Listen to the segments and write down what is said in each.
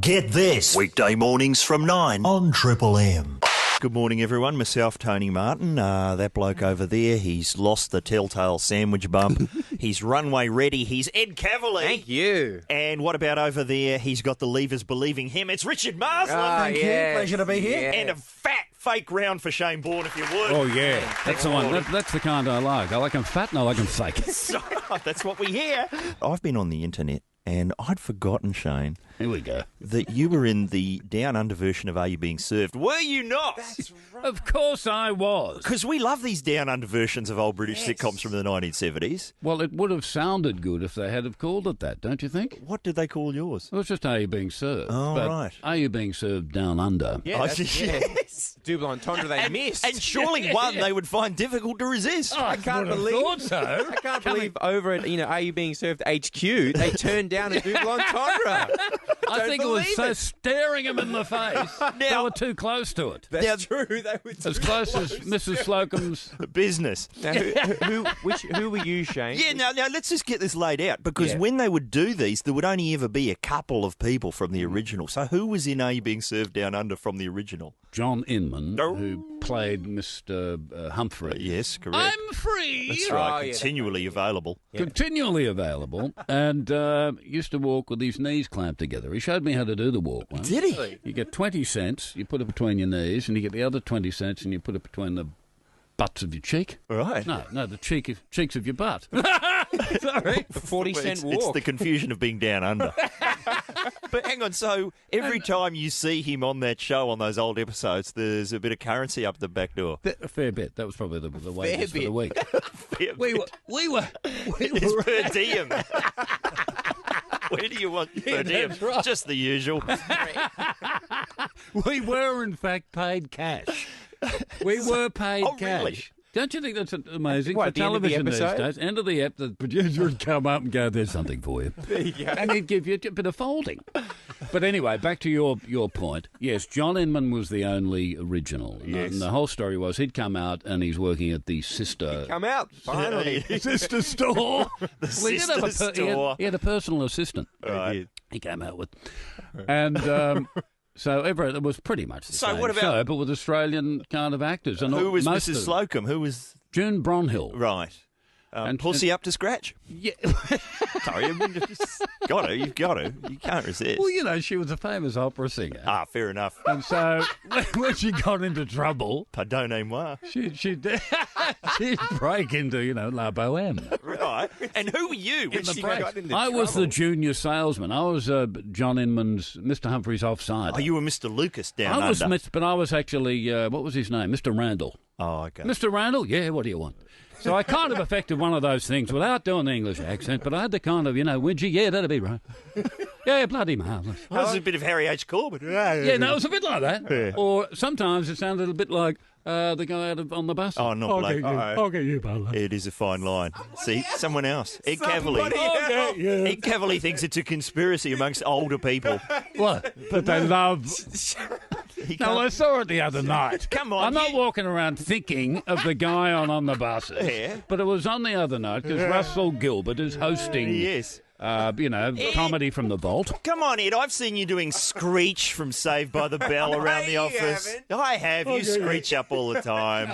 Get this. Weekday mornings from 9 On Triple M. Good morning, everyone. Myself, Tony Martin. That bloke over there, he's lost the telltale sandwich bump. He's runway ready. He's Ed Cavalier. Thank you. And what about over there? He's got the levers believing him. It's Richard Marsland. Thank you. Pleasure to be here. And a fat fake round for Shane Bourne, if you would. Oh, yeah. That's the one. That's the kind I like. I like them fat and I like them fake. That's what we hear. I've been on the internet and I'd forgotten, Shane, Here we go. that you were in the Down Under version of Are You Being Served? Were you not? That's right. Of course I was. Because we love these Down Under versions of old British sitcoms from the 1970s. Well, it would have sounded good if they had have called it that, don't you think? What did they call yours? It was just Are You Being Served? Oh, but right. Are You Being Served Down Under? Yeah, Yes. double entendre they missed. And surely one they would find difficult to resist. I can't would have believe. thought so. I can't believe over at Are You Being Served HQ they turned down a double entendre. I think it was believe so it. staring him in the face. They were too close to it. That's true. They were As close as Mrs. Slocum's. Business. Now, who were you, Shane? Yeah, now let's just get this laid out, because when they would do these, there would only ever be a couple of people from the original. So who was in Are You Being Served Down Under from the original? John Inman, Oh. who played Mr. Humphrey. Yes, correct. I'm free. That's right, Oh, yeah. continually available. Continually available, and used to walk with his knees clamped together. He showed me how to do the walk once. Did he? You get 20 cents, you put it between your knees, and you get the other 20 cents and you put it between the butts of your cheek. Right. No, the cheeks of your butt. Sorry. 40-cent walk. It's the confusion of being down under. But hang on, so every time you see him on that show, on those old episodes, there's a bit of currency up the back door. A fair bit. That was probably the wages for the bit. week. Fair We were It's per diem. Where do you want per diem? that's right. Just the usual. we were in fact paid cash. We were paid Oh, cash. really? Don't you think that's amazing What, for at the end of the television these episode? days? End of the ep, the producer would come up and go, "There's something for you," There you go. and he'd give you a bit of folding. But anyway, back to your point. Yes, John Inman was the only original. Yes. And the whole story was he'd come out and he's working at the sister Come out, finally. sister store. The Well, he did have sister he had- store. he had a personal assistant. Right. He came out with, and so it was pretty much the So same what about- show, but with Australian kind of actors. And Who was most Mrs. of them. Slocum? Who was... June Bronhill. Right. And- Pussy up to scratch? Yeah. Sorry, I mean, you've got to. You can't resist. Well, you know, she was a famous opera singer. Ah, fair enough. And so when she got into trouble, Pardonnez-moi. she'd break into, La Boheme. Right. And who were you? In the she break. got into I was the trouble. junior salesman. I was John Inman's, Mr. Humphrey's offside. Oh, you were Mr. Lucas down I was, under. but I was actually, what was his name? Mr. Randall. Oh, okay. Mr. Randall? Yeah, what do you want? So I kind of affected one of those things without doing the English accent, but I had the kind of, Widgie, yeah, that'd be right. Yeah, bloody marvellous. That was a bit of Harry H. Corbett. Yeah, no, it was a bit like that. Or sometimes it sounded a bit like the guy on the bus. Oh, not Blake. I'll get you, Butler. It is a fine line. See, someone else. Ed Cavalier. Somebody else. Ed Cavalier thinks it's a conspiracy amongst older people. What? But they love... He No, can't- I saw it the other night. Come on, I'm not you- walking around thinking of the guy on the buses. Yeah. But it was on the other night because Russell Gilbert is hosting... Yes. Comedy from the vault. Come on, Ed. I've seen you doing Screech from Saved by the Bell around the You office. haven't. I have. You screech up all the time.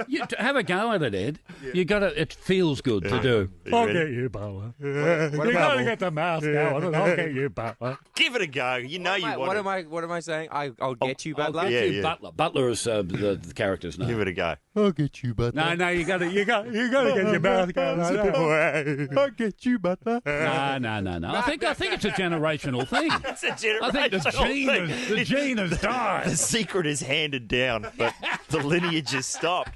You have a go at it, Ed. You got to. It feels good to do. I'll get you, Butler. What You got to about, get the mouse going, and I'll get you, Butler. Give it a go. You know you want it. what am I saying? I'll get you, Butler. Yeah, You, yeah. Butler. Butler is the character's name. Give it a go. I'll get you, Butler. No, you got to get your mouth going. I'll get you, Butler. No. I think it's a generational thing. It's a I think the gene has died. The secret is handed down, but the lineage has stopped.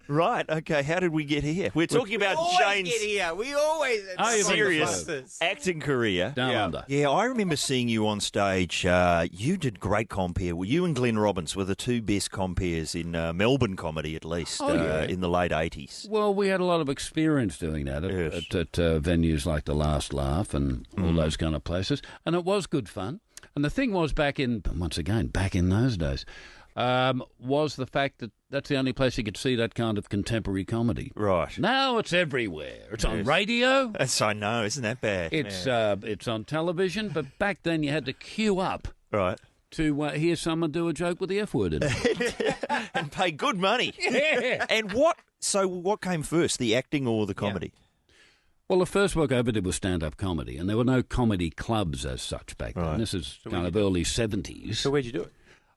Right, okay, how did we get here? We're talking about Always Shane's get here. We always you serious Busters. acting career. Down under. Yeah, I remember seeing you on stage. You did great compere. Well, you and Glenn Robbins were the two best compares in Melbourne comedy, at least, in the late 80s. Well, we had a lot of experience doing that Yes. at venues like The Last Laugh and all those kind of places, and it was good fun. And the thing was, back in those days, was the fact that that's the only place you could see that kind of contemporary comedy. Right. Now it's everywhere. It's on radio. That's, I know, isn't that bad? It's on television, but back then you had to queue up Right. to hear someone do a joke with the F word in it. And pay good money. Yeah. And what came first, the acting or the comedy? Well, the first work I ever did was stand-up comedy, and there were no comedy clubs as such back then. Right. This is kind of early 70s. So where'd you do it?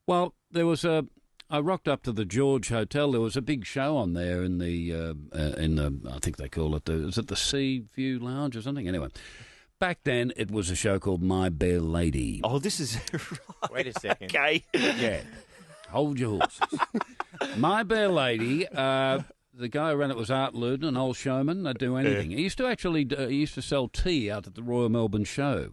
Well, there was I rocked up to the George Hotel. There was a big show on there in the I think they call it is it the Sea View Lounge or something? Anyway, back then it was a show called My Bare Lady. Oh, this is right. Wait a second. Okay. Yeah, hold your horses. My Bare Lady. The guy who ran it was Art Luden, an old showman. They'd do anything. He used to actually he used to sell tea out at the Royal Melbourne Show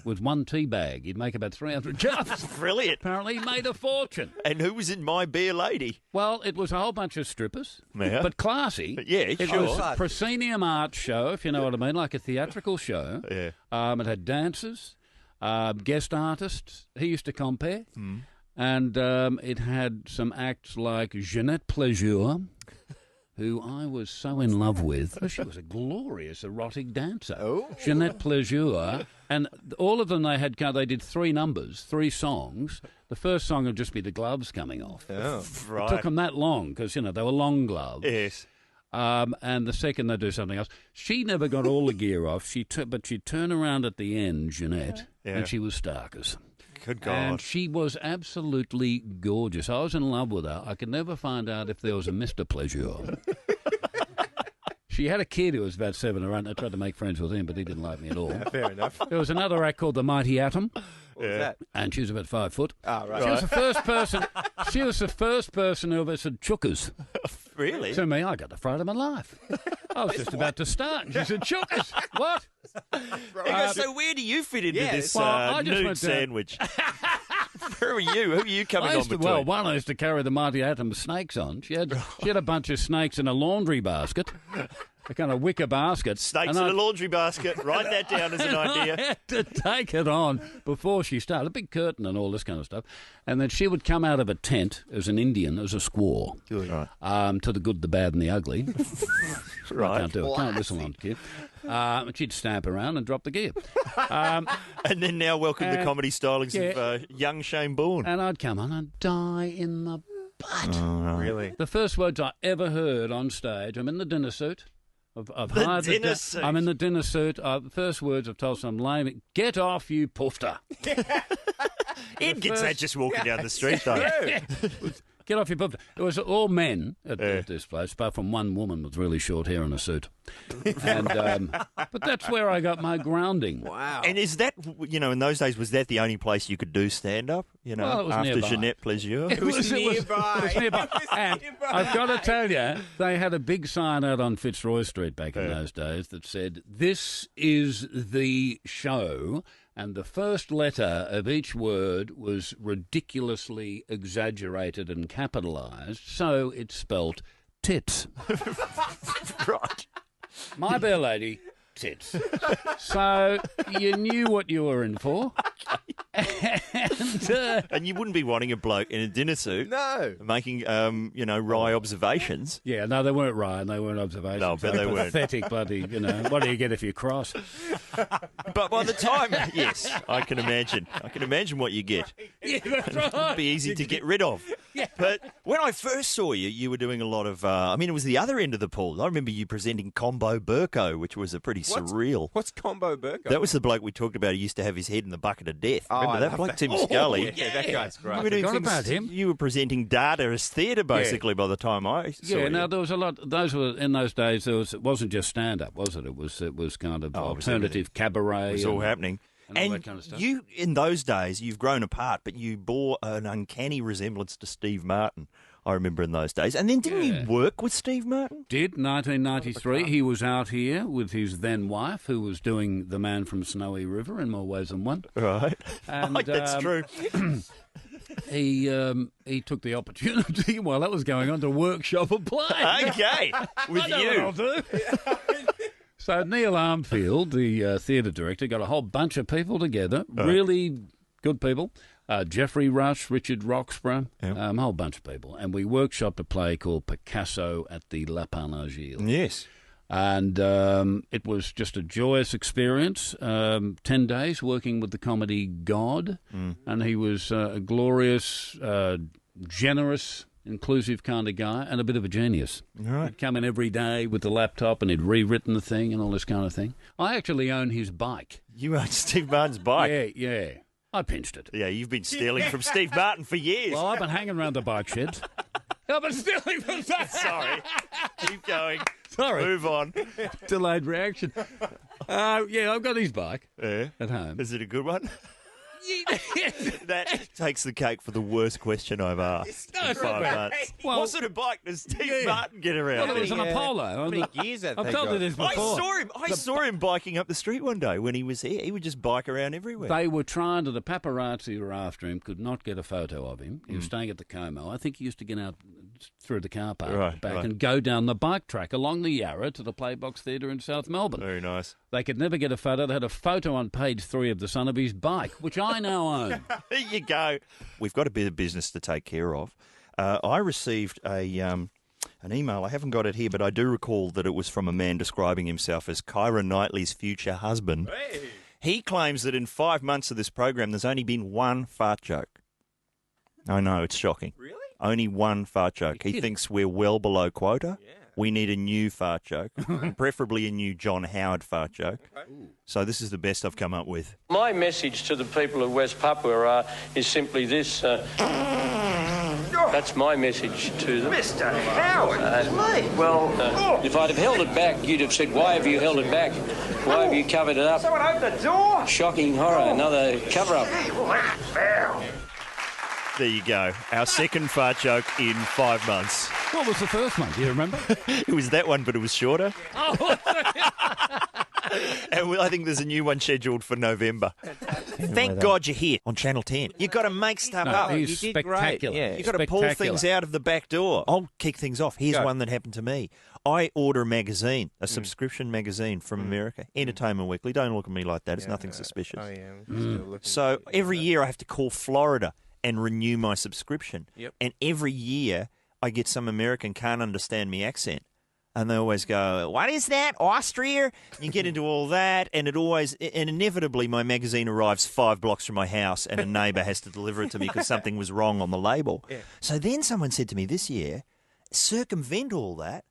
with one tea bag. He'd make about 300 cups. Brilliant. Apparently, he made a fortune. And who was in My Bare Lady? Well, it was a whole bunch of strippers, Yeah. but classy. Yeah, it sure. was a proscenium art show, if you know what I mean, like a theatrical show. Yeah. It had dancers, guest artists. He used to compare. And it had some acts like Jeanette Pleasure, who I was so in love with. She was a glorious erotic dancer. Oh. Jeanette Pleasure. And all of them, they did 3 numbers, 3 songs. The first song would just be the gloves coming off. Oh. Right. It took them that long because, they were long gloves. Yes. And the second they do something else. She never got all the gear off, but she'd turn around at the end, Jeanette, and she was starkers. Good God. And she was absolutely gorgeous. I was in love with her. I could never find out if there was a Mr. Pleasure. She had a kid who was about 7 or 8. I tried to make friends with him, but he didn't like me at all. Fair enough. There was another act called The Mighty Atom, What was that? and she was about 5 foot. Ah, right. She was the first person. She was the first person who ever said "chookers" Really? to me. I got the fright of my life. I was just about to start, and she said "chookers." What? So where do you fit into this well, I just nude went down- sandwich? Where are you? Who are you coming I on used to, between? one I used to carry the Mighty Atom snakes on. She had a bunch of snakes in a laundry basket, a kind of wicker basket. Snakes and in a laundry basket. Write that down as an I idea. had to take it on before she started. A big curtain and all this kind of stuff. And then she would come out of a tent as an Indian, as a squaw, to the good, the bad, and the ugly. I Right. can't do it. Can't whistle on kid. And she'd stamp around and drop the gear. And then now welcome the comedy stylings yeah. of young Shane Bourne. And I'd come on and die in the butt. Really? The first words I ever heard on stage, I'm in the dinner suit. I've The hired dinner suit. I'm in the dinner suit. The first words I've told some lame, get off, you poofter. Ed gets that just walking down the street, though. Get off your poofter. It was all men at this place, apart from one woman with really short hair and a suit. And but that's where I got my grounding. Wow. And is that, in those days, was that the only place you could do stand-up? Well, it was after nearby. Jeanette Pleasure? It was nearby. It was nearby. It was And nearby. I've got to tell you, they had a big sign out on Fitzroy Street back in those days that said, "This is the show," and the first letter of each word was ridiculously exaggerated and capitalised, so it spelt tits. Right. My Bare Lady, tits. So you knew what you were in for. And you wouldn't be wanting a bloke in a dinner suit No. making, wry observations. Yeah, no, they weren't right. They weren't observations. No, but they weren't. Pathetic bloody, what do you get if you cross? But by the time, yes, I can imagine. I can imagine what you get. Yeah, that's right. It'd be easy to get rid of. Yeah. But when I first saw you, you were doing a lot of, it was the other end of the pool. I remember you presenting Combo Burko, which was a pretty surreal. What's Combo Burko? That was the bloke we talked about. He used to have his head in the bucket of death. Oh, Remember I that love bloke, that. Tim Oh, Scully? yeah, that guy's great. You were doing Forgot things- about him. You were presenting data as theatre, basically, by the time I saw Yeah, you. now there was a lot. Those were in those days. It wasn't just stand up, was it? It was kind of Oh, it was alternative cabaret. It was all and- happening. and all that kind of stuff. You, in those days, you've grown apart, but you bore an uncanny resemblance to Steve Martin, I remember in those days. And then didn't you work with Steve Martin? Did 1993? He was out here with his then wife, who was doing The Man from Snowy River in more ways than one. Right. And, That's true. He took the opportunity while that was going on to workshop a play. Okay. With I know you. what I'll do. So Neil Armfield, the theatre director, got a whole bunch of people together, really good people, Jeffrey Rush, Richard Roxburgh, Yep. a whole bunch of people. And we workshopped a play called Picasso at the L'Apparnagil. Yes. And it was just a joyous experience. 10 days working with the comedy God. And he was a glorious, generous, inclusive kind of guy and a bit of a genius. Right. He'd come in every day with the laptop and he'd rewritten the thing and all this kind of thing. I actually own his bike. You own Steve Martin's bike. Yeah. I pinched it. Yeah, you've been stealing from Steve Martin for years. Well, I've been hanging around the bike sheds. I've been stealing from that. Sorry. Keep going. Sorry. Move on. Delayed reaction. Yeah, I've got his bike Yeah. at home. Is it a good one? That takes the cake for the worst question I've asked in 5 months. Well, what sort of bike does Steve Martin get around? Well, it was an Apollo. How many gears have I've they told got? you this I before. saw him biking up the street one day when he was here. He would just bike around everywhere. They were trying to, the paparazzi were after him, could not get a photo of him. He was staying at the Como. I think he used to get out through the car park at the back and go down the bike track along the Yarra to the Playbox Theatre in South Melbourne. Very nice. They could never get a photo. They had a photo on page 3 of The Sun of his bike, which I now own. There you go. We've got a bit of business to take care of. I received an email. I haven't got it here, but I do recall that it was from a man describing himself as Kyra Knightley's future husband. Hey. He claims that in 5 months of this program, there's only been one fart joke. I know, it's shocking. Really? Only one fart joke. He thinks we're well below quota. Yeah. We need a new fart joke, and preferably a new John Howard fart joke. So this is the best I've come up with. My message to the people of West Papua is simply this. That's my message to them. Mr. Howard, mate. Well, if I'd have held it back, you'd have said, why have you held it back? Why have you covered it up? Someone open the door. Shocking horror, another cover-up. There you go. Our second fart joke in 5 months. What was the first one? Do you remember? It was that one, but it was shorter. Oh, And I think there's a new one scheduled for November. Thank God you're here on Channel 10. You've got to make stuff up. he's you did great, spectacular. yeah. You've got to pull things out of the back door. I'll kick things off. Here's Go. one that happened to me. I order a magazine, a subscription magazine from America, Entertainment Weekly. Don't look at me like that. It's nothing suspicious. Oh, yeah. Still looking So every year I have to call Florida and renew my subscription. Yep. And every year I get some American can't understand me accent. And they always go, what is that? Austria? You get into all that, and inevitably my magazine arrives 5 blocks from my house and a neighbour has to deliver it to me because something was wrong on the label. Yeah. So then someone said to me this year, circumvent all that,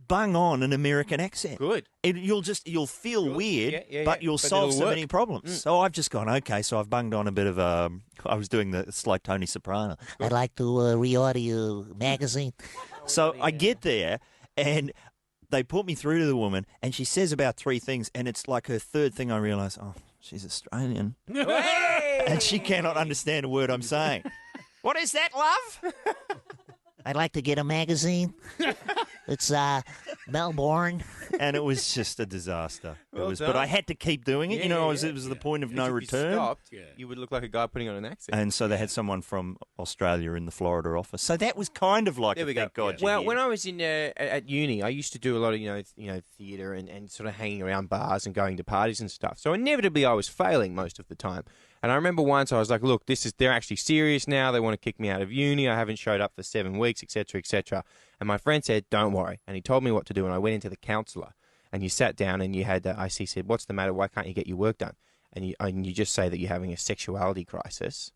bung on an American accent. Good. You'll feel weird, Yeah, but you'll but solve it'll so work. many problems. So I've just gone, okay, so I've bunged on a bit of I was doing it's like Tony Soprano. I'd like to reorder your magazine. So I get there, and they put me through to the woman, and she says about 3 things, and it's like her third thing I realise, oh, she's Australian. And she cannot understand a word I'm saying. What is that, love? I'd like to get a magazine. It's Melbourne. And it was just a disaster. Well But done. I had to keep doing it. Yeah, you know, yeah, it was the point of no If you return. stopped, you would look like a guy putting on an accent. And so they had someone from Australia in the Florida office. So that was kind of like There a we go. thank God you're Well, here. when I was in at uni, I used to do a lot of theatre and sort of hanging around bars and going to parties and stuff. So inevitably, I was failing most of the time. And I remember once I was like, "Look, they're actually serious now. They want to kick me out of uni. I haven't showed up for 7 weeks, etc., etc." And my friend said, "Don't worry," and he told me what to do. And I went into the counsellor, and you sat down, and you had he said, "What's the matter? Why can't you get your work done?" And you just say that you're having a sexuality crisis.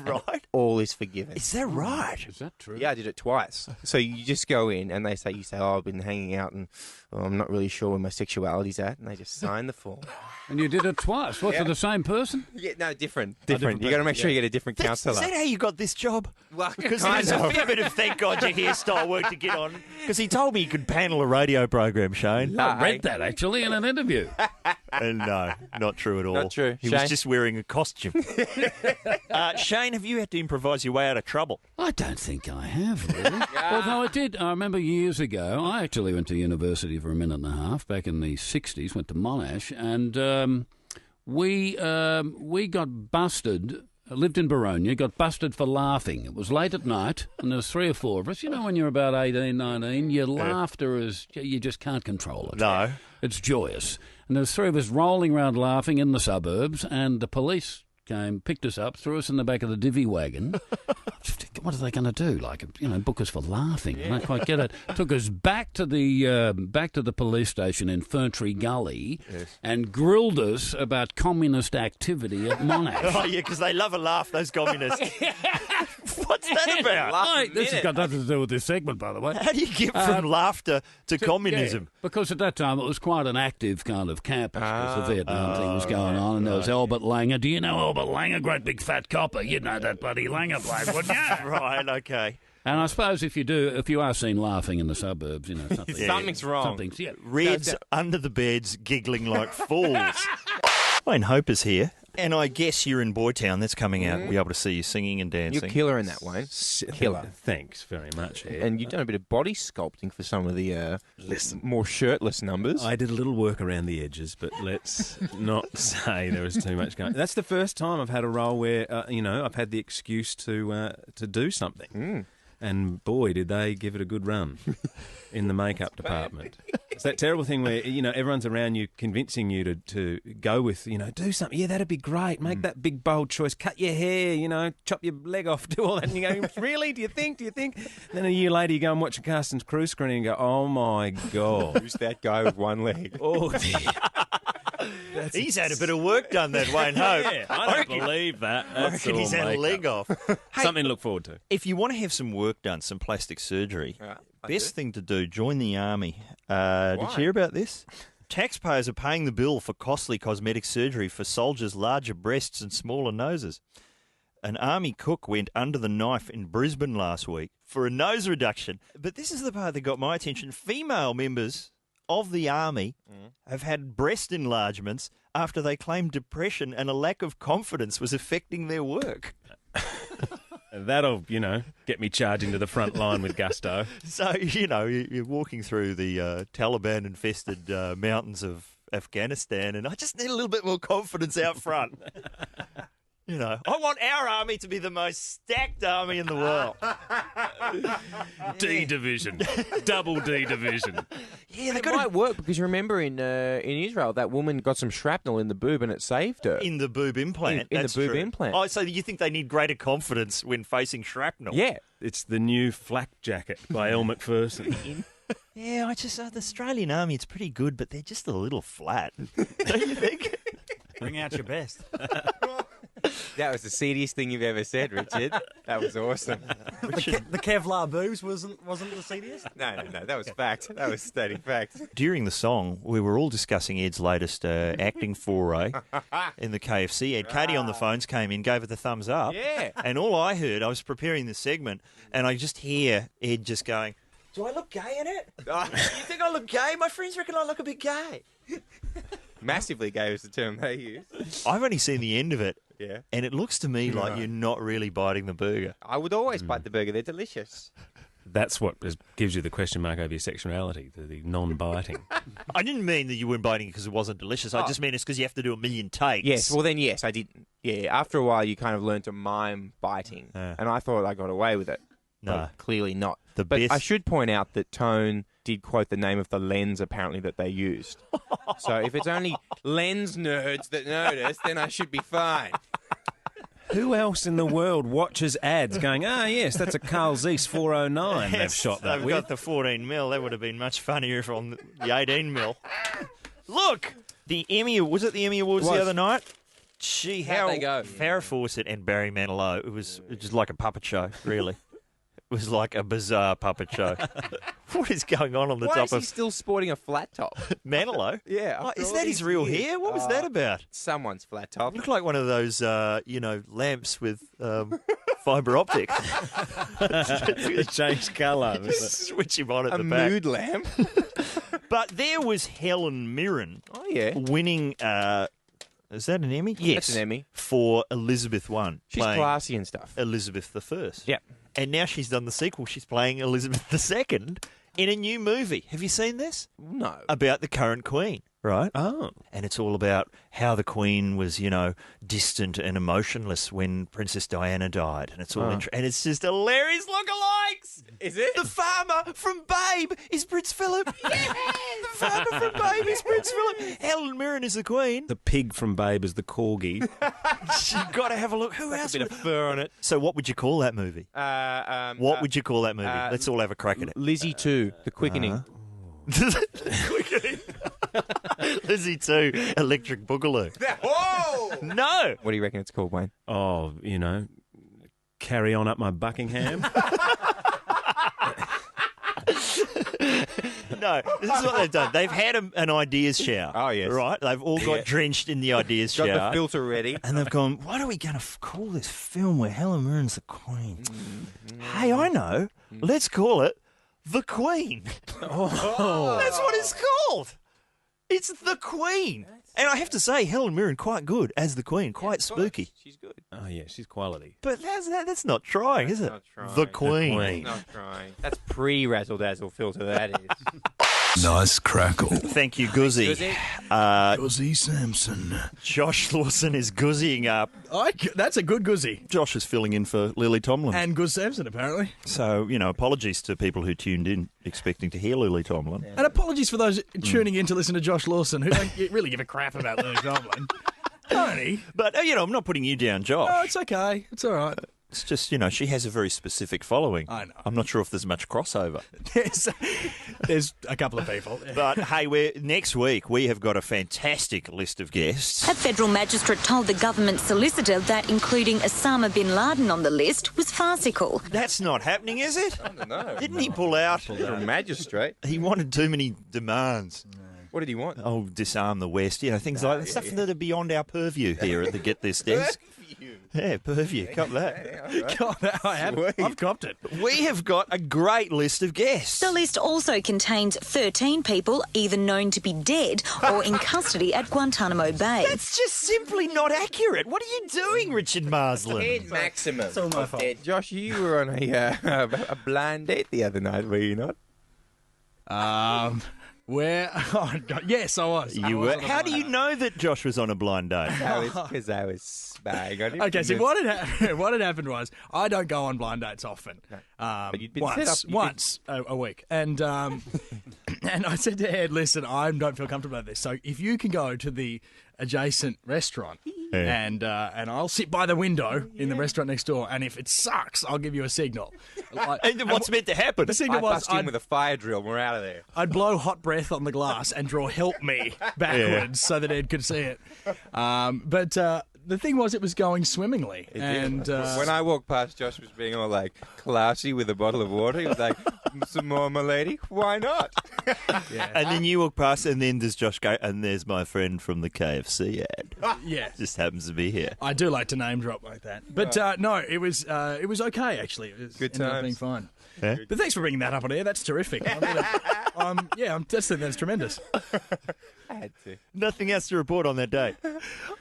Right? All is forgiven. Is that right? Is that true? Yeah, I did it twice. So you just go in and you say, "Oh, I've been hanging out and I'm not really sure where my sexuality's at," and they just sign the form. And you did it twice. What, for the same person? Yeah, no, different. different You got to make sure person, you get a different Is counsellor. that how you got this job? Well, Because kind there's a of. fair bit of thank God you're here style work to get on. Because he told me he could panel a radio program, Shane. I read that, actually, in an interview. And no, not true at all. Not true. He Shane? was just wearing a costume. Shane, have you had to improvise your way out of trouble? I don't think I have, really. Although I did. I remember years ago, I actually went to university for a minute and a half back in the 60s, went to Monash, and we got busted. I lived in Baronia, got busted for laughing. It was late at night, and there was 3 or 4 of us. You know, when you're about 18, 19, your laughter is, you just can't control it. No. It's joyous. And there was 3 of us rolling around laughing in the suburbs, and the police came, picked us up, threw us in the back of the divvy wagon. What are they going to do? Like, book us for laughing? I don't quite get it. Took us back to the police station in Ferntree Gully and grilled us about communist activity at Monash. Oh, yeah, because they love a laugh, those communists. What's that about? Mate, this has got nothing to do with this segment, by the way. How do you get from laughter to communism? Yeah, because at that time it was quite an active kind of campus because the Vietnam thing was going on, and there was Albert Langer. Do you know Albert Langer, great big fat copper? You'd know that bloody Langer bloke, wouldn't you? Right, okay. And I suppose if you are seen laughing in the suburbs, something, Something's wrong. Something's, Reds under the beds giggling like fools. Wayne Hope is here, and I guess you're in Boytown. That's coming out. We'll be able to see you singing and dancing. You're killer in that, Wayne. Killer. Thanks very much, Ed. And you've done a bit of body sculpting for some of the more shirtless numbers. I did a little work around the edges, but let's not say there was too much going. That's the first time I've had a role where I've had the excuse to do something. And boy, did they give it a good run in the makeup department. It's that terrible thing where, everyone's around you convincing you to go with, do something. Yeah, that'd be great. Make that big, bold choice. Cut your hair, chop your leg off, do all that. And you go, really? Do you think? Then a year later you go and watch a Carsten's Crew screening and go, oh, my God. Who's that guy with one leg? Oh, dear. He's had a bit of work done, that Wayne Hope. Yeah, I don't believe that. I reckon he's had a leg off. Something to look forward to. If you want to have some work done, some plastic surgery, best thing to do, join the army. Did you hear about this? Taxpayers are paying the bill for costly cosmetic surgery for soldiers' larger breasts and smaller noses. An army cook went under the knife in Brisbane last week for a nose reduction. But this is the part that got my attention. Female members of the army have had breast enlargements after they claimed depression and a lack of confidence was affecting their work. That'll, get me charging to the front line with gusto. So, you're walking through the Taliban-infested mountains of Afghanistan, and I just need a little bit more confidence out front. I want our army to be the most stacked army in the world. D division. Double D division. Yeah, It might work because you remember in Israel that woman got some shrapnel in the boob and it saved her. in the boob implant. In the That's boob true. implant. Oh, so you think they need greater confidence when facing shrapnel? Yeah. It's the new flak jacket by Elle Macpherson. Yeah, the Australian army, it's pretty good, but they're just a little flat. Don't you think? Bring out your best. That was the seediest thing you've ever said, Richard. That was awesome. The Kevlar boobs wasn't the seediest? No. That was fact. That was steady fact. During the song, we were all discussing Ed's latest acting foray in the KFC. Ed, Katie on the phones came in, gave it the thumbs up. Yeah. And all I heard, I was preparing the segment, and I just hear Ed just going, do I look gay in it? You think I look gay? My friends reckon I look a bit gay. Massively gay was the term they used. I've only seen the end of it. Yeah. And it looks to me like you're not really biting the burger. I would always bite the burger. They're delicious. That's what gives you the question mark over your sexuality, the non-biting. I didn't mean that you weren't biting it because it wasn't delicious. I just mean it's because you have to do a million takes. Yes, well then, yes, I didn't. Yeah, after a while, you kind of learn to mime biting. And I thought I got away with it. No. But clearly not. The but best- I should point out that Tone did quote the name of the lens, apparently, that they used. So if it's only lens nerds that notice, then I should be fine. Who else in the world watches ads going, yes, that's a Carl Zeiss 409 they've shot that They've with? got the 14 mil. That would have been much funnier if on the 18 mil. Look, the Emmy, was it the Emmy Awards the other night? Gee, How'd they go? Farrah Fawcett and Barry Manilow. It was just like a puppet show, really. It was like a bizarre puppet show. What is going on the Why top is he of still sporting a flat top? Manilow? Yeah. Oh, after is all that his these real years. hair? What was that about? Someone's flat top. Looked like one of those, lamps with fibre optic. It changed colour. Switch him on at A the back. mood lamp. But there was Helen Mirren Oh, yeah. winning. Is that an Emmy? Yes, That's an Emmy. for Elizabeth I. She's playing classy and stuff. Elizabeth I. Yep. And now she's done the sequel. She's playing Elizabeth II, in a new movie. Have you seen this? No. About the current Queen, right? Oh. And it's all about how the Queen was, distant and emotionless when Princess Diana died. And it's all and it's just hilarious lookalikes. Is it? The farmer from Babe is Prince Philip. Yes! The farmer from Babe is Prince Philip. Helen Mirren is the Queen. The pig from Babe is the corgi. You've got to have a look. Who else? A bit of fur on it. So what would you call that movie? What would you call that movie? Let's all have a crack at it. Lizzie 2, The Quickening. Quickening. Lizzie 2, Electric Boogaloo. Whoa! No. What do you reckon it's called, Wayne? Oh, carry on up my Buckingham. No, this is what they've done. They've had an ideas shower. Oh, yes. Right? They've all got drenched in the ideas shower. Got the filter ready. And they've gone, what are we going to call this film where Helen Mirren's the Queen? Hey, I know. Let's call it The Queen. Oh. That's what it's called. It's The Queen. And I have to say, Helen Mirren, quite good as the Queen, quite spooky. She's good. Oh, yeah, she's quality. But that's not trying, is it? Not trying. The Queen. Queen. Not trying. That's pre-razzle dazzle filter, that is. Nice crackle. Thank you, Guzzy. Guzzy Sampson. Josh Lawson is guzzying up. That's a good Guzzy. Josh is filling in for Lily Tomlin. And Guz Sampson, apparently. So, apologies to people who tuned in expecting to hear Lily Tomlin. And apologies for those tuning in to listen to Josh Lawson, who don't really give a crap about Lily Tomlin. Tony. But, I'm not putting you down, Josh. Oh, it's okay. It's all right. It's just, she has a very specific following. I know. I'm not sure if there's much crossover. There's a couple of people. But, hey, next week we have got a fantastic list of guests. A federal magistrate told the government solicitor that including Osama bin Laden on the list was farcical. That's not happening, is it? I don't know. Didn't he pull out? Federal magistrate. He wanted too many demands. What did he want? Oh, disarm the West, things like that. Stuff that are beyond our purview here at the Get This desk. Yeah, purview. Cop that. God, I've copped it. We have got a great list of guests. The list also contains 13 people either known to be dead or in custody at Guantanamo Bay. That's just simply not accurate. What are you doing, Richard Marsland? Maximum. It's all my fault. Josh, you were on a blind date the other night, were you not? Where? Oh, God. Yes, I was. You were. How do you know that Josh was on a blind date? Because I was spying on him. Okay, so what had happened was I don't go on blind dates often. But you'd been once a week, and and I said to Ed, "Listen, I don't feel comfortable about this. So if you can go to the adjacent restaurant." Yeah. And I'll sit by the window in the restaurant next door, and if it sucks, I'll give you a signal. And what's meant to happen? The signal was bust in with a fire drill. We're out of there. I'd blow hot breath on the glass and draw "Help Me" backwards so that Ed could see it. But the thing was, it was going swimmingly. And when I walked past, Josh was being all like classy with a bottle of water. He was like, "Some more, my lady. Why not?" And then you walk past, and then does Josh go, and there's my friend from the KFC ad. Yeah. Just happens to be here. I do like to name drop like that. But no, it was okay, actually. It was Good ended up times. being fine. Yeah? But thanks for bringing that up on air. That's terrific. That's tremendous. I had to. Nothing else to report on that day.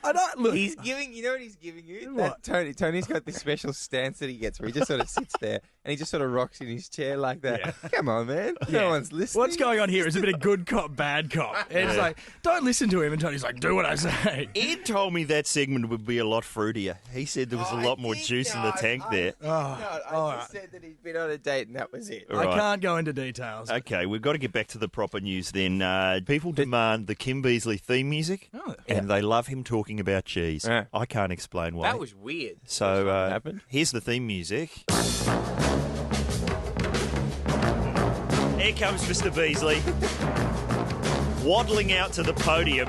I don't look. He's giving. You know what he's giving you? What? Tony's got this special stance that he gets where he just sort of sits there and he just sort of rocks in his chair like that. Yeah. Come on, man. No one's listening. What's going on here is a bit of good cop, bad cop. And it's like, don't listen to him. And Tony's like, do what I say. Ed told me that segment would be a lot fruitier. He said there was a lot more juice in the tank there. I just said that he'd been on a date and that was it. Right. I can't go into details. Okay, we've got to get back to the proper news then. People demand the Kim Beazley theme music, and they love him talking about cheese. Yeah. I can't explain why. That was weird. So happened. Here's the theme music. Here comes Mr. Beazley, waddling out to the podium.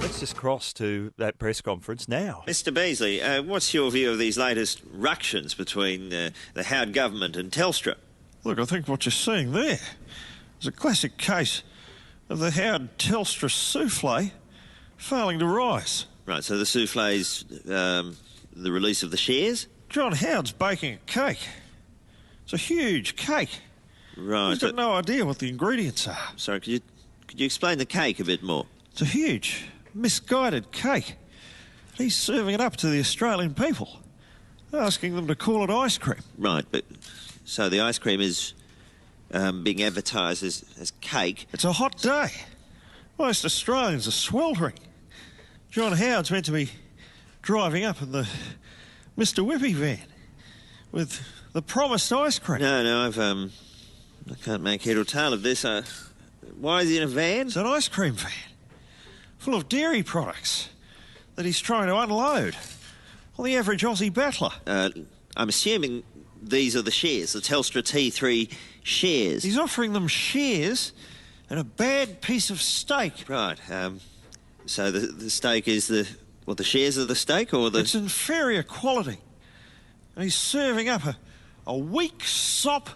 Let's just cross to that press conference now. Mr. Beazley, what's your view of these latest ructions between the Howard government and Telstra? Look, I think what you're seeing there is a classic case of the Howard Telstra souffle failing to rise. Right, so the souffle's the release of the shares? John Howard's baking a cake. It's a huge cake. Right. He's got no idea what the ingredients are. Sorry, could you explain the cake a bit more? It's a huge, misguided cake. He's serving it up to the Australian people, asking them to call it ice cream. Right, but so the ice cream is being advertised as cake. It's a hot day. Most Australians are sweltering. John Howard's meant to be driving up in the Mr. Whippy van with the promised ice cream. No, I can't make head or tail of this. Why is he in a van? It's an ice cream van full of dairy products that he's trying to unload on the average Aussie battler. I'm assuming these are the shares, the Telstra T3 shares. He's offering them shares and a bad piece of steak. Right. So the steak is the shares of the steak, or the? It's inferior quality, and he's serving up a weak sop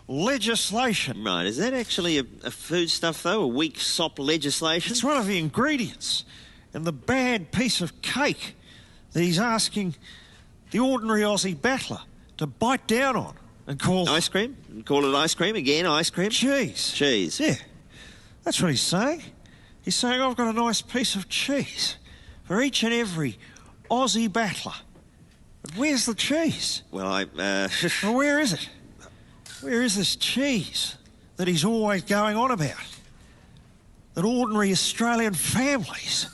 legislation. Right. Is that actually a foodstuff though? A weak sop legislation? It's one of the ingredients in the bad piece of cake that he's asking the ordinary Aussie battler to bite down on and call ice cream. Call it ice cream again. Ice cream. Cheese. Cheese. Yeah, that's what he's saying. He's saying I've got a nice piece of cheese for each and every Aussie battler. But where's the cheese? Well, well, where is it? Where is this cheese that he's always going on about? That ordinary Australian families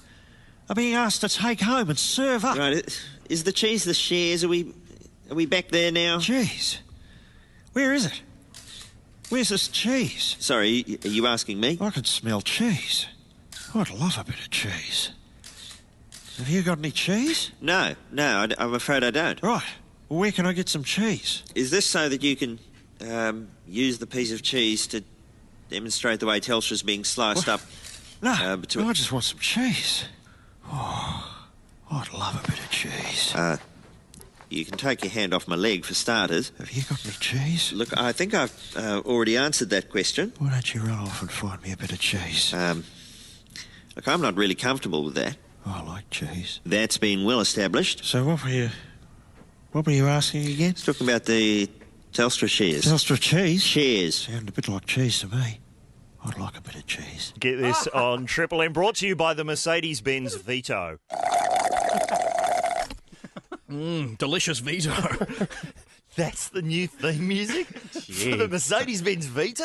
are being asked to take home and serve up. Right. Is the cheese the shares? Are we back there now? Cheese? Where is it? Where's this cheese? Sorry, are you asking me? I can smell cheese. I'd love a bit of cheese. Have you got any cheese? No, I'm afraid I don't. Right. Well, where can I get some cheese? Is this so that you can use the piece of cheese to demonstrate the way Telstra's being sliced up? No, I just want some cheese. Oh, I'd love a bit of cheese. You can take your hand off my leg for starters. Have you got any cheese? Look, I think I've already answered that question. Why don't you run off and find me a bit of cheese? Look, I'm not really comfortable with that. I like cheese. That's been well established. So what were you asking again? It's talking about the Telstra shares. Telstra cheese? Shares. Sound a bit like cheese to me. I'd like a bit of cheese. Get this on Triple M, brought to you by the Mercedes-Benz Vito. Delicious Vito. That's the new theme music for the Mercedes-Benz Vito?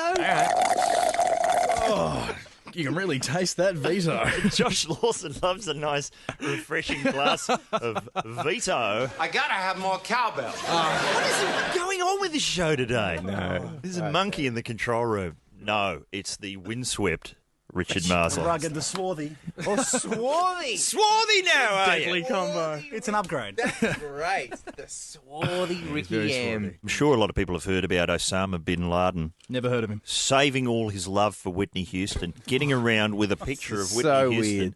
Oh, you can really taste that Vito. Josh Lawson loves a nice, refreshing glass of Vito. I gotta have more cowbell. What is going on with this show today? No. There's a monkey in the control room. No, it's the windswept Richard Marsland. Rugged, the swarthy. Oh, swarthy. Swarthy now, are Deadly you? combo. It's an upgrade. That's great. The swarthy Ricky M. I'm sure a lot of people have heard about Osama bin Laden Never heard of him. saving all his love for Whitney Houston, getting around with a picture of Whitney So Houston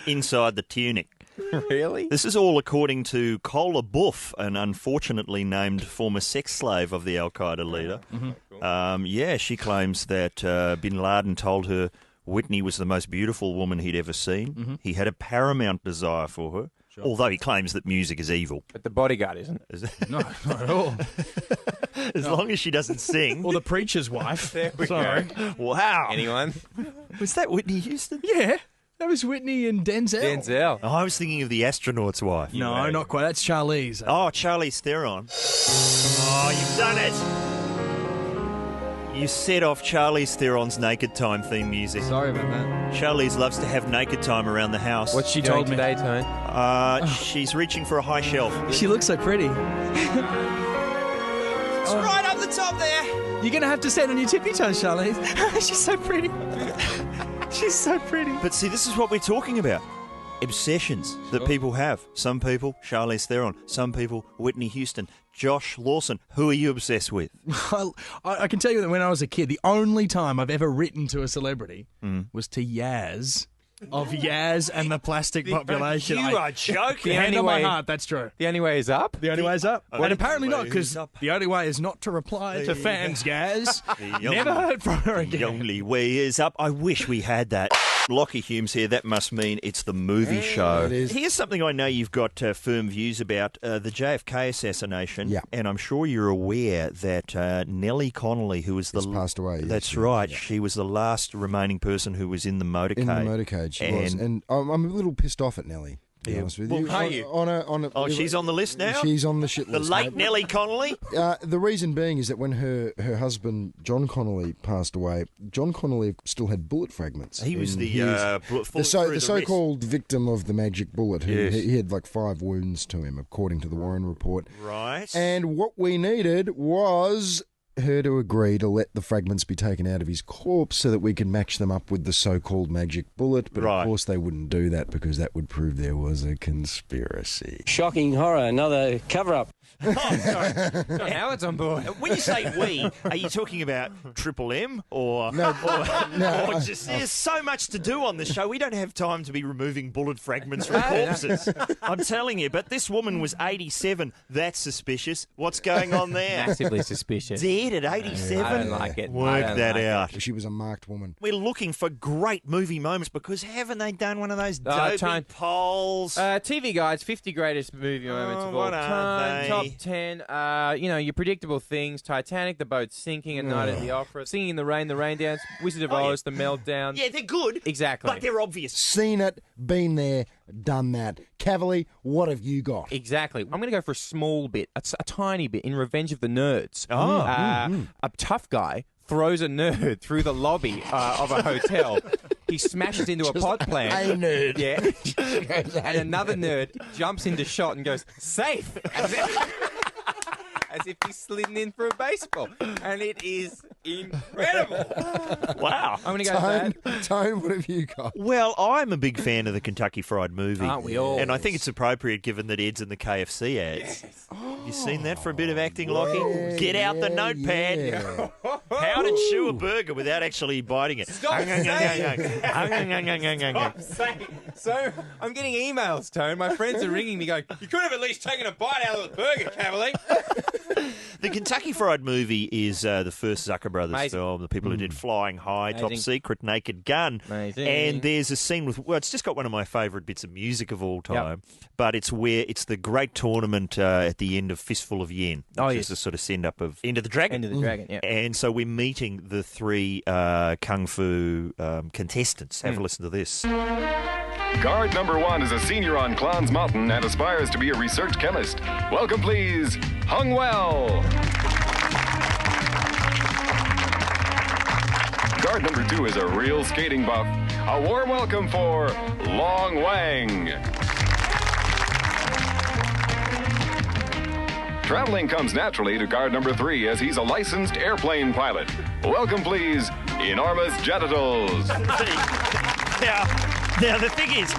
inside the tunic. Really? This is all according to Kola Buff, an unfortunately named former sex slave of the Al-Qaeda leader. Yeah, she claims that bin Laden told her Whitney was the most beautiful woman he'd ever seen. He had a paramount desire for her, although he claims that music is evil. But the bodyguard isn't. No, not at all. As long as she doesn't sing. Or the preacher's wife. Sorry. Wow. Anyone? Was that Whitney Houston? Yeah, that was Whitney and Denzel. Denzel. Oh, I was thinking of the astronaut's wife. No, not quite. That's Charlize. Oh, Charlize Theron. Oh, you've done it. You set off Charlize Theron's Naked Time theme music. Sorry about that. Charlize loves to have naked time around the house. What's she Told doing me. today, Tone? She's reaching for a high shelf. She looks so pretty. It's right up the top there. You're going to have to stand on your tippy toes, Charlize. She's so pretty. She's so pretty. But see, this is what we're talking about. Obsessions that people have. Some people, Charlize Theron. Some people, Whitney Houston. Josh Lawson, who are you obsessed with? I can tell you that when I was a kid, the only time I've ever written to a celebrity was to Yaz. Of Yaz and the plastic population. You are joking. Hand on my Anyway- heart, that's true. The only way is up. The only way is up. Oh, And apparently not, because up. the only way is not to reply to fans, Yaz. The Never heard from her The again. only way is up. I wish we had that. Lachy Hulme's here. That must mean it's the movie show. it is. Here's something I know you've got firm views about, the JFK assassination. Yeah. And I'm sure you're aware that Nellie Connolly, who was Has passed away, yes, That's yeah, right. yeah. She was the last remaining person who was in the motorcade. In the motorcade, she was. And I'm a little pissed off at Nellie. be honest with you. Well, are you? She's on the list now? She's on the shit The list. late mate. Nellie Connolly? The reason being is that when her husband, John Connolly, passed away, John Connolly still had bullet fragments. He was in the his- the so-called victim of the magic bullet. Who, Yes. he had like 5 wounds to him, according to the Warren report. Right. And what we needed was her to agree to let the fragments be taken out of his corpse so that we could match them up with the so-called magic bullet. But of course they wouldn't do that because that would prove there was a conspiracy. Shocking horror, another cover-up. Oh, sorry. John Howard's on board. When you say we, are you talking about Triple M or no? Or just, there's so much to do on this show. We don't have time to be removing bullet fragments from corpses. I'm telling you. But this woman was 87. That's suspicious. What's going on there? Massively suspicious. Dead at 87. I don't like it. Work that out. She was a marked woman. We're looking for great movie moments because haven't they done one of those Time. dopey polls? TV Guide's 50 greatest movie moments of all what are time. they? Top 10. Your predictable things: Titanic, the boat sinking, A Night at the Opera, Singing in the Rain Dance, Wizard of Oz, The Meltdown. Yeah, they're good. Exactly. But they're obvious. Seen it, been there, done that. Cavalier, what have you got? Exactly. I'm going to go for a small bit, a tiny bit, in Revenge of the Nerds. A tough guy throws a nerd through the lobby of a hotel. He smashes into a pot plant. A nerd. Yeah. And another nerd jumps into shot and goes, safe! As if he's slidden in for a baseball. And it is incredible. Wow. I'm going to go for that. Tone, what have you got? Well, I'm a big fan of the Kentucky Fried Movie. Aren't we all? And I think it's appropriate given that Ed's in the KFC ads. Yes. Have you seen that for a bit of acting, Lockie? Get out the notepad. Yeah. How to chew a burger without actually biting it. Stop saying. So I'm getting emails, Tone. My friends are ringing me going, you could have at least taken a bite out of the burger, Cavalier. The Kentucky Fried Movie is the first Zucker Brothers Amazing. film, the people who did Flying High, Top Amazing. Secret, Naked Gun. Amazing. And there's a scene with, well, it's just got one of my favourite bits of music of all time, but it's the great tournament at the end of Fistful of Yen, which is the sort of send-up of End of the Dragon. End of the Dragon, yeah. And so we're meeting the 3 Kung Fu contestants. Have a listen to this. Guard number 1 is a senior on Clowns Mountain and aspires to be a research chemist. Welcome, please, Hung Well. Guard number 2 is a real skating buff. A warm welcome for Long Wang. Traveling comes naturally to guard number 3 as he's a licensed airplane pilot. Welcome, please, Enormous Genitals. Now, the thing is,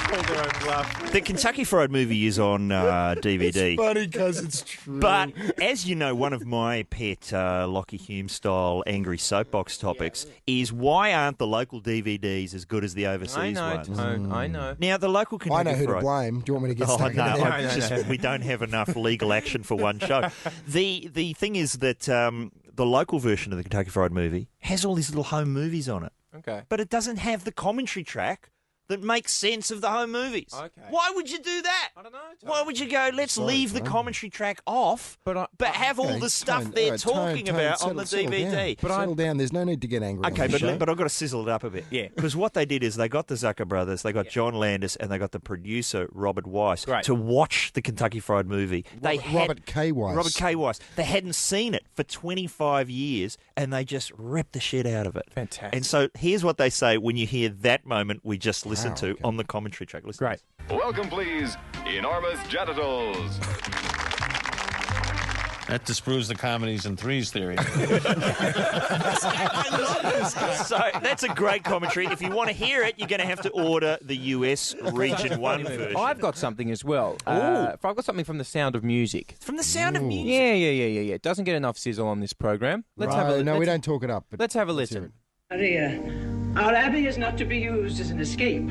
the Kentucky Fried Movie is on DVD. It's funny because it's true. But, as you know, one of my pet Lockie Hume-style angry soapbox topics is why aren't the local DVDs as good as the overseas ones? Tone, I know. Now, the local Kentucky I know who to Fried... blame. Do you want me to get stuck in no, there? we don't have enough legal action for one show. The thing is that the local version of the Kentucky Fried Movie has all these little home movies on it. Okay. But it doesn't have the commentary track that makes sense of the home movies. Okay. Why would you do that? I don't know. Why would you go, let's leave the commentary track off, but have all the stuff they're talking about on the DVD? Settle down. There's no need to get angry. Okay, on the show. but I've got to sizzle it up a bit. Yeah. Because what they did is they got the Zucker brothers, they got John Landis, and they got the producer, Robert Weiss, to watch the Kentucky Fried Movie. Robert K. Weiss. Robert K. Weiss. They hadn't seen it for 25 years, and they just ripped the shit out of it. Fantastic. And so here's what they say when you hear that moment we just listened to on the commentary track. Listen. Great. Welcome, please, Enormous Genitals. That disproves the comedies in threes theory. I love this. So that's a great commentary. If you want to hear it, you're going to have to order the US Region 1 version. I've got something as well. I've got something from The Sound of Music. From The Sound of Music? Yeah. It doesn't get enough sizzle on this program. Let's have a No, we don't talk it up. Let's have a listen. Maria, our abbey is not to be used as an escape.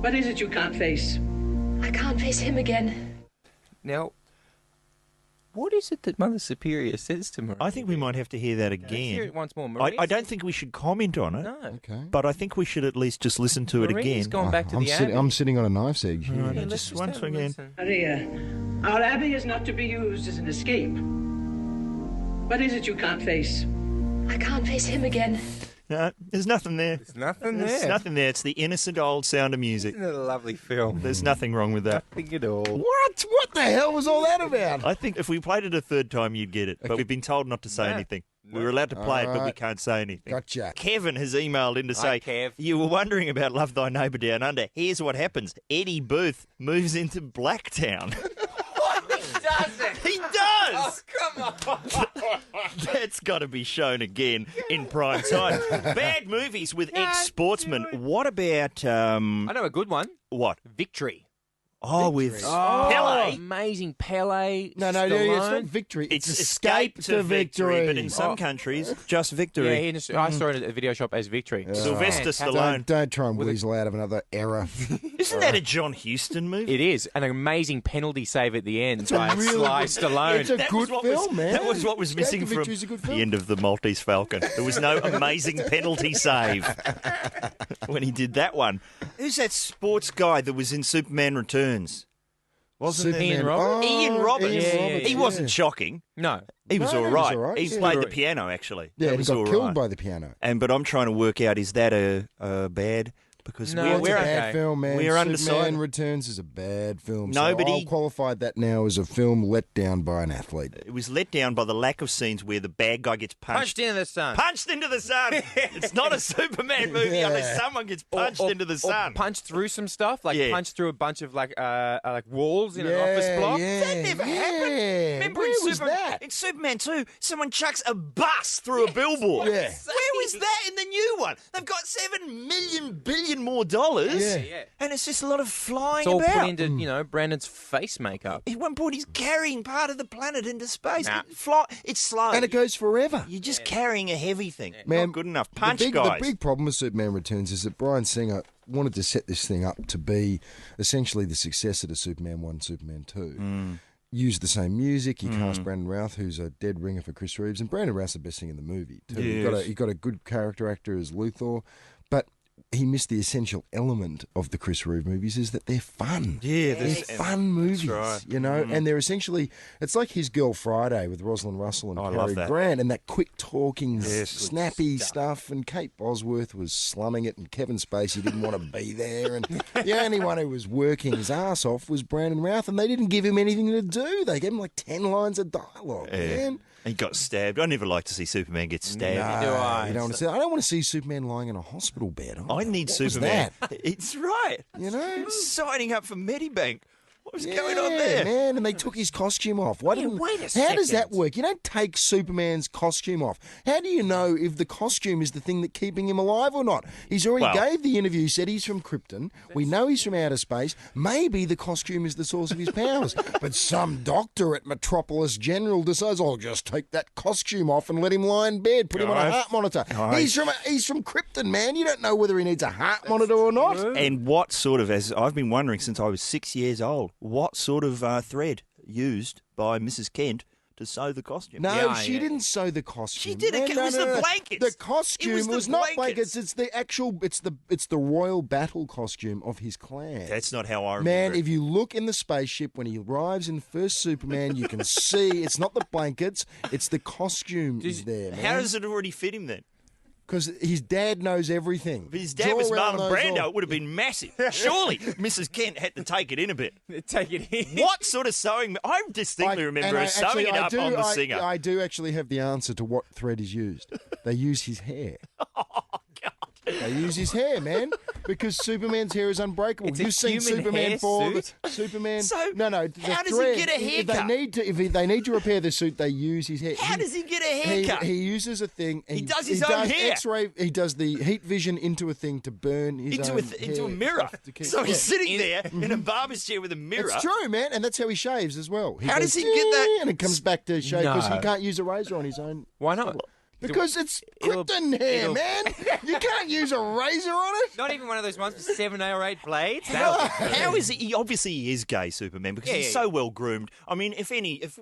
What is it you can't face? I can't face him again. Now, what is it that Mother Superior says to Maria? I think we might have to hear that Let's again. hear it once more. Maria's, I don't think we should comment on it. No. Okay. But I think we should at least just listen to it Maria's again. gone back to the abbey. I'm sitting on a knife's edge here. Right, just once again. Maria, our abbey is not to be used as an escape. What is it you can't face? I can't face him again. No, there's nothing there. There's nothing there. There's nothing there. It's the innocent old sound of music. Isn't it a lovely film? There's nothing wrong with that. Nothing at all. What? What the hell was all that about? I think if we played it a third time, you'd get it. But we've been told not to say anything. We were allowed to play it, but we Alright. can't say anything. Gotcha. Kevin has emailed in to Hi, say, Kev. you were wondering about Love Thy Neighbour Down Under. Here's what happens. Eddie Booth moves into Blacktown. He does! Oh, come on! That's got to be shown again in prime time. Bad movies with ex-sportsmen. What about... I know a good one. What? Victory. Oh, with Pele. Amazing Pele. No, it's not victory. It's escape to victory. But in some countries, just victory. Yeah, I saw it at a video shop as Victory. Sylvester Stallone. Don't try and weasel out of another error. Isn't that a John Huston movie? It is. An amazing penalty save at the end by Sly Stallone. It's a good film, man. That was what was missing from the end of The Maltese Falcon. There was no amazing penalty save when he did that one. Who's that sports guy that was in Superman Returns? Wasn't it Ian Roberts? Ian Roberts. Yeah, he wasn't shocking. No. He was all he was right. all right. He Yeah. played the piano, actually. Yeah, That he was got all killed right. by the piano. But I'm trying to work out, is that a bad? Because No, It's a we're bad film, man. We're Superman undecided. Returns is a bad film. Nobody- So I'll qualify that now as a film let down by an athlete. It was let down by the lack of scenes where the bad guy gets Punched into the sun. Punched into the sun. It's not a Superman movie unless someone gets punched into the sun. Or punched through some stuff, like Yeah. punched through a bunch of like walls in an office block. That never happened. Remember Where in, was that? in Superman 2, someone chucks a bus through a billboard. Yeah. Where was that in the new one? They've got $7 billion more dollars. Yeah. And it's just a lot of flying It's all about. put into, Brandon's face makeup. At one point, he's carrying part of the planet into space. Nah. It's slow. And it goes forever. You're just carrying a heavy thing. Man, Not good enough. Punch, the guys. big problem with Superman Returns is that Bryan Singer wanted to set this thing up to be essentially the successor to Superman 1, Superman 2. Used the same music. He cast Brandon Routh, who's a dead ringer for Chris Reeves, and Brandon Routh's the best thing in the movie too. Yes. He got a good character actor as Luthor, but he missed the essential element of the Chris Reeve movies is that they're fun. Yeah, they're fun movies, right. you know, and they're essentially, it's like His Girl Friday with Rosalind Russell and I Cary love that. Grant, and that quick talking, Yes, snappy stuff, and Kate Bosworth was slumming it, and Kevin Spacey didn't want to be there, and the only one who was working his ass off was Brandon Routh, and they didn't give him anything to do. They gave him like 10 lines of dialogue, man. He got stabbed. I never like to see Superman get stabbed. No, you don't want to see. I don't want to see Superman lying in a hospital bed. I need What was Superman. that? It's right. You know? Signing up for Medibank. What was going on there? Man, and they took his costume off. Why didn't? wait a How does that second. work? You don't take Superman's costume off. How do you know if the costume is the thing that's keeping him alive or not? He's already Well- gave the interview, said he's from Krypton. We know he's from outer space. Maybe the costume is the source of his powers. But some doctor at Metropolis General decides, I'll just take that costume off and let him lie in bed, put him on a Guys. heart monitor. Guys. He's from Krypton, man. You don't know whether he needs a heart monitor or not. And what sort of, as I've been wondering since I was 6 years old, what sort of thread used by Mrs. Kent to sew the costume? No, she didn't sew the costume. She did it. Man, It was the blankets. The costume It was was, the not blankets. blankets. It's the actual. It's the royal battle costume of his clan. That's not how I remember Man, it. if you look in the spaceship when he arrives in first Superman, you can see it's not the blankets. It's the costume is there. How does it already fit him then? Because his dad knows everything. If his dad was Jor-El Marlon knows Brando, all. it would have been massive. Surely Mrs. Kent had to take it in a bit. Take it in. What sort of sewing? I distinctly remember her sewing it up on the singer. I do actually have the answer to what thread is used. They use his hair. They use his hair, man, because Superman's hair is unbreakable. It's a You've seen human Superman hair 4. suit? Superman. So, no. The how does he thread, get a if they haircut? need to, if they need to repair the suit, they use his hair. How does he get a haircut? He uses a thing. He does his own hair. X-ray. He does the heat vision into a thing to burn his into own a hair mirror. to keep- So he's Yeah. sitting there in a barber's chair with a mirror. It's true, man, and that's how he shaves as well. How does he get that? And it comes back to shave because he No. can't use a razor on his own. Why not? Because it's Krypton hair, man. You can't use a razor on it. Not even one of those ones with 7 or 8 blades. How is he? Obviously, he is gay, Superman, because he's so well groomed. I mean, if I've Is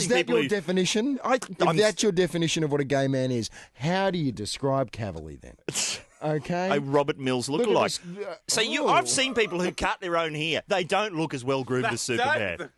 seen that people your who, definition? If that's your definition of what a gay man is, how do you describe Cavalry then? Okay. A Robert Mills Look at lookalike. this, So I've seen people who cut their own hair. They don't look as well groomed as Superman.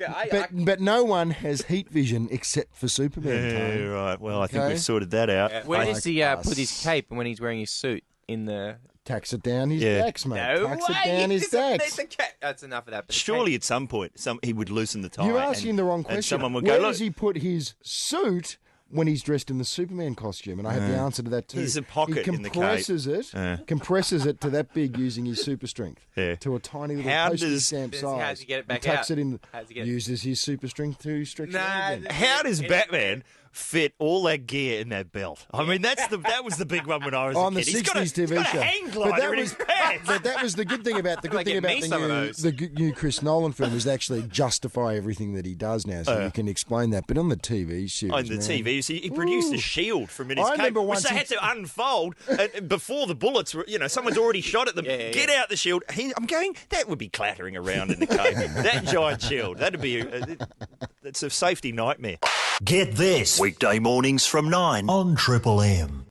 But no one has heat vision except for Superman. Yeah, Tone. right. Well, I think Okay. we've sorted that out. Where does he put his cape when he's wearing his suit? In the... Tax it down his Yeah. decks, mate. No Tax way! it down his decks. That's enough of that. But Surely at some point he would loosen the tie. You're asking and, the wrong and question. someone would Where go, does he put his suit when he's dressed in the Superman costume? And I have the answer to that too. There's a pocket he in the cape. compresses it to that big using his super strength to a tiny little How postage does- stamp How size. does he get it back tucks out? it in. How does he get it? Uses his super strength to stretch it out again. How does Batman fit all that gear in that belt? I mean, that was the big one when I was On a the kid. He's got a- 60s he's TV got show. a hang glider in his pants. But that was the good thing about the new Chris Nolan film is they actually justify everything that he does now, so you can explain that. But on the TV series, On the TV, he produced a shield from in his I cape, remember which once they he- had to unfold before the bullets were, someone's already shot at them. Get out the shield. I'm going, that would be clattering around in the cape. That giant shield, that'd be, it's a safety nightmare. Get this. Weekday mornings from 9 on Triple M.